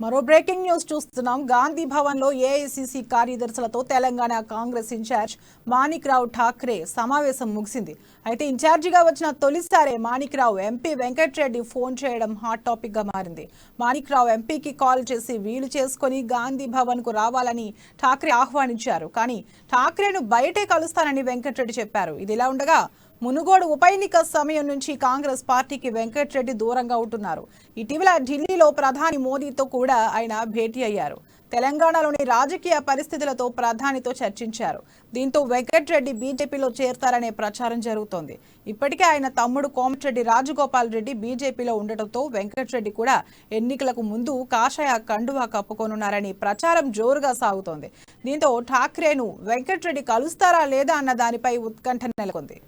మరో breaking news చూస్తున్నాం. గాంధీ భవన్ లో ఏఐసీసీ కార్యదర్శులతో తెలంగాణ కాంగ్రెస్ ఇన్ఛార్జ్ మాణిక్ రావు ఠాక్రే సమావేశం ముగిసింది. అయితే ఇన్ఛార్జిగా వచ్చిన తొలిసారే మాణిక్ రావు ఎంపీ వెంకట్రెడ్డి ఫోన్ చేయడం హాట్ టాపిక్ గా మారింది. మాణిక్ రావు ఎంపీకి కాల్ చేసి వీలు చేసుకుని గాంధీ భవన్ కు రావాలని ఠాక్రే ఆహ్వానించారు. కానీ ఠాక్రేను బయటే కలుస్తానని వెంకట్రెడ్డి చెప్పారు. ఇదిలా ఉండగా మునుగోడు ఉప ఎన్నిక సమయం నుంచి కాంగ్రెస్ పార్టీకి వెంకట్రెడ్డి దూరంగా ఉంటున్నారు. ఇటీవల ఢిల్లీలో ప్రధాని మోదీతో కూడా ఆయన భేటీ అయ్యారు. తెలంగాణలోని రాజకీయ పరిస్థితులతో ప్రధానితో చర్చించారు. దీంతో వెంకట్రెడ్డి బీజేపీలో చేరతారనే ప్రచారం జరుగుతోంది. ఇప్పటికే ఆయన తమ్ముడు కోమటిరెడ్డి రాజగోపాల్ రెడ్డి బీజేపీలో ఉండటంతో వెంకట్రెడ్డి కూడా ఎన్నికలకు ముందు కాషాయ కండువా కప్పుకోనున్నారని ప్రచారం జోరుగా సాగుతోంది. దీంతో ఠాక్రేను వెంకట్రెడ్డి కలుస్తారా లేదా అన్న దానిపై ఉత్కంఠ నెలకొంది.